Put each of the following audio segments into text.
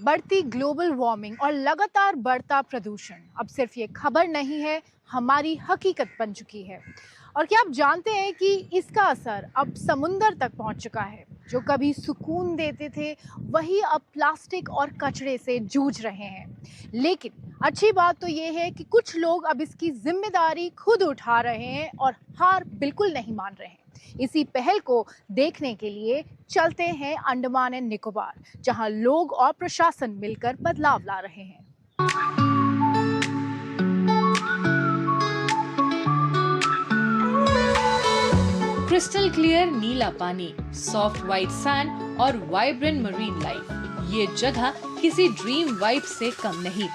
बढ़ती global warming और लगातार बढ़ता प्रदूषण अब सिर्फ ये खबर नहीं है, हमारी हकीकत बन चुकी है। और क्या आप जानते हैं कि इसका असर अब समुंदर तक पहुंच चुका है। जो कभी सुकून देते थे वही अब प्लास्टिक और कचरे से जूझ रहे हैं। लेकिन अच्छी बात तो ये है कि कुछ लोग अब इसकी जिम्मेदारी खुद उठा रहे हैं और हार बिल्कुल नहीं मान रहे हैं। इसी पहल को देखने के लिए चलते हैं अंडमान एंड निकोबार, जहां लोग और प्रशासन मिलकर बदलाव ला रहे हैं। क्रिस्टल क्लियर नीला पानी, सॉफ्ट वाइट सैंड और वाइब्रेंट मरीन लाइफ, ये जगह किसी ड्रीम वाइब से कम नहीं।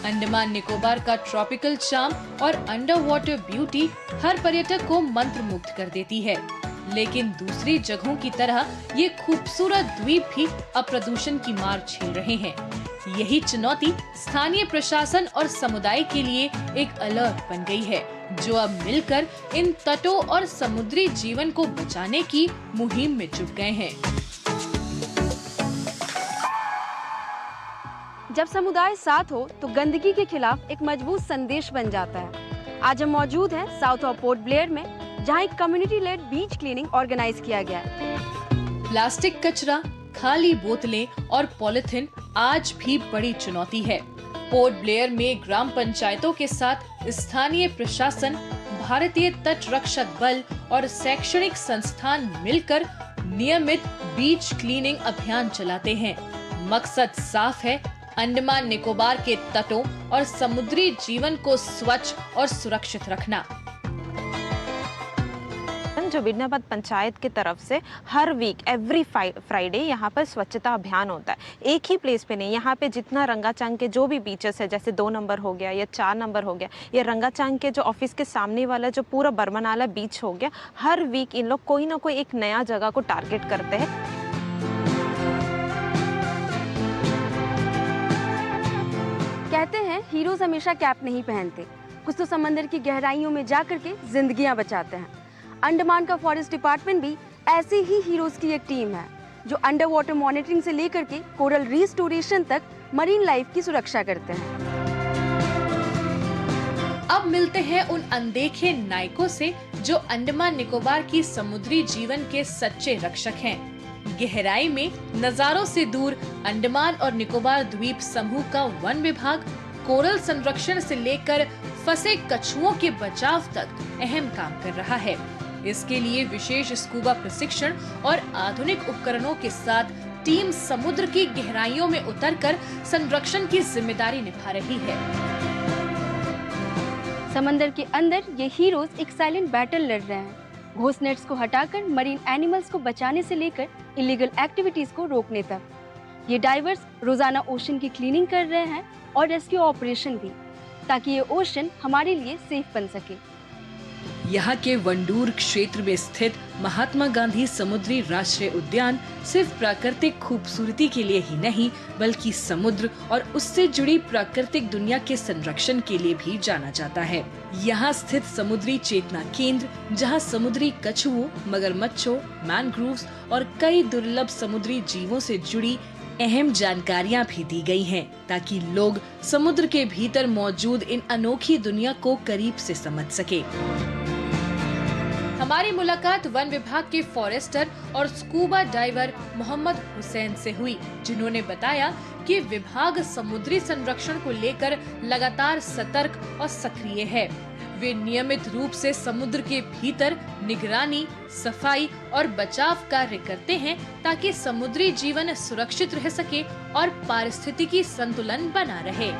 अंडमान निकोबार का ट्रॉपिकल चार्म और अंडर वाटर ब्यूटी हर पर्यटक को मंत्रमुग्ध कर देती है। लेकिन दूसरी जगहों की तरह ये खूबसूरत द्वीप भी अब प्रदूषण की मार झेल रहे हैं। यही चुनौती स्थानीय प्रशासन और समुदाय के लिए एक अलर्ट बन गई है, जो अब मिलकर इन तटों और समुद्री जीवन को बचाने की मुहिम में जुट गए हैं। जब समुदाय साथ हो तो गंदगी के खिलाफ एक मजबूत संदेश बन जाता है। आज हम मौजूद हैं साउथ ऑफ पोर्ट ब्लेयर में, जहां एक community led beach cleaning organise किया गया है। प्लास्टिक कचरा, खाली बोतलें और पॉलिथीन आज भी बड़ी चुनौती है। पोर्ट ब्लेयर में ग्राम पंचायतों के साथ स्थानीय प्रशासन, भारतीय तट रक्षक बल और शैक्षणिक संस्थान मिलकर नियमित बीच क्लीनिंग अभियान चलाते हैं। मकसद साफ है, अंडमान निकोबार के तटों और समुद्री जीवन को स्वच्छ और सुरक्षित रखना। जो बिडनाबाद पंचायत की तरफ से हर वीक एवरी फ्राइडे यहाँ पर स्वच्छता अभियान होता है। एक ही प्लेस पे नहीं, यहाँ पे जितना रंगाचांग के जो भी बीचेस है, जैसे 2 नंबर हो गया या 4 नंबर हो गया, या रंगाचांग के जो ऑफिस के सामने वाला जो पूरा बर्मनाला बीच हो गया, हर वीक इन लोग कोई ना कोई एक नया जगह को टारगेट करते हैं। कहते हैं हीरोज हमेशा कैप नहीं पहनते, कुछ तो समंदर की गहराइयों में जाकर के जिंदगियां बचाते हैं। अंडमान का फॉरेस्ट डिपार्टमेंट भी ऐसे ही हीरोज की एक टीम है, जो अंडर वाटर मॉनिटरिंग से लेकर के कोरल रिस्टोरेशन तक मरीन लाइफ की सुरक्षा करते हैं। अब मिलते हैं उन अनदेखे नायकों से जो अंडमान निकोबार की समुद्री जीवन के सच्चे रक्षक हैं। गहराई में नजारों से दूर अंडमान और निकोबार द्वीप समूह का वन विभाग कोरल संरक्षण से लेकर फंसे कछुओं के बचाव तक अहम काम कर रहा है। इसके लिए विशेष स्कूबा प्रशिक्षण और आधुनिक उपकरणों के साथ टीम समुद्र की गहराइयों में उतरकर संरक्षण की जिम्मेदारी निभा रही है। समंदर के अंदर ये हीरोज एक साइलेंट बैटल लड़ रहे हैं, घोस्ट नेट्स को हटाकर मरीन एनिमल्स को बचाने से लेकर इलीगल एक्टिविटीज को रोकने तक। ये डाइवर्स रोजाना ओशन की क्लीनिंग कर रहे हैं और रेस्क्यू ऑपरेशन भी, ताकि ये ओशन हमारे लिए सेफ बन सके। यहाँ के वंडूर क्षेत्र में स्थित महात्मा गांधी समुद्री राष्ट्रीय उद्यान सिर्फ प्राकृतिक खूबसूरती के लिए ही नहीं, बल्कि समुद्र और उससे जुड़ी प्राकृतिक दुनिया के संरक्षण के लिए भी जाना जाता है। यहाँ स्थित समुद्री चेतना केंद्र, जहाँ समुद्री कछुओं, मगरमच्छों, मैनग्रोव्स और कई दुर्लभ समुद्री जीवों से जुड़ी अहम जानकारियाँ भी दी गई हैं, ताकि लोग समुद्र के भीतर मौजूद इन अनोखी दुनिया को करीब से समझ सके। हमारी मुलाकात वन विभाग के फॉरेस्टर और स्कूबा डाइवर मोहम्मद हुसैन से हुई, जिन्होंने बताया कि विभाग समुद्री संरक्षण को लेकर लगातार सतर्क और सक्रिय है। वे नियमित रूप से समुद्र के भीतर निगरानी, सफाई और बचाव कार्य करते हैं, ताकि समुद्री जीवन सुरक्षित रह सके और पारिस्थितिकी संतुलन बना रहे।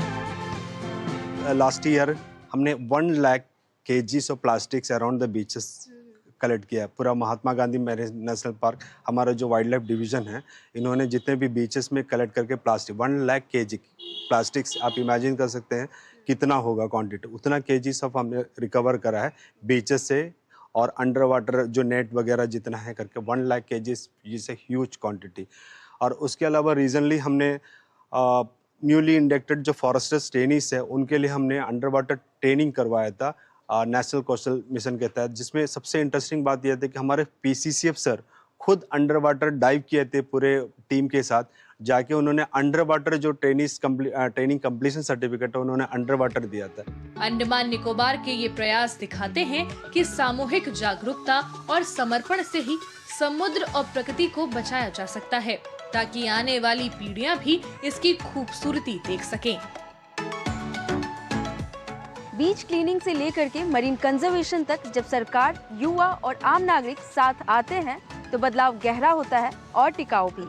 लास्ट ईयर हमने 1 lakh kgs of plastics around the beaches collect किया। पूरा Mahatma Gandhi marine national park, हमारा जो वाइल्ड लाइफ डिवीजन है, इन्होंने जितने भी बीचेस में कलेक्ट करके प्लास्टिक 1 लाख kg प्लास्टिक्स, आप इमेजिन कर सकते हैं कितना होगा क्वांटिटी, उतना kgs ऑफ हमने रिकवर करा है बीचेस से। और अंडर वाटर जो नेट वगैरह जितना है करके 1 lakh kgs is a huge quantity. और उसके अलावा रीजनली हमने न्यूली इंडक्टेड जो फॉरेस्टर्स ट्रेनीज है, उनके लिए हमने अंडर वाटर ट्रेनिंग करवाया था नेशनल कोस्टल मिशन के तहत, जिसमें सबसे इंटरेस्टिंग बात यह थी कि हमारे PCCF सर खुद अंडर वाटर डाइव किए थे पूरे टीम के साथ। जाके उन्होंने अंडर वाटर जो ट्रेनिंग कंप्लीशन सर्टिफिकेट है उन्होंने अंडर वाटर दिया था। अंडमान निकोबार के ये प्रयास दिखाते हैं कि सामूहिक जागरूकता और समर्पण से ही समुद्र और प्रकृति को बचाया जा सकता है, ताकि आने वाली पीढ़ियां भी इसकी खूबसूरती देख सकें। बीच क्लीनिंग से लेकर के मरीन कंजर्वेशन तक जब सरकार, युवा और आम नागरिक साथ आते हैं तो बदलाव गहरा होता है और टिकाऊ भी।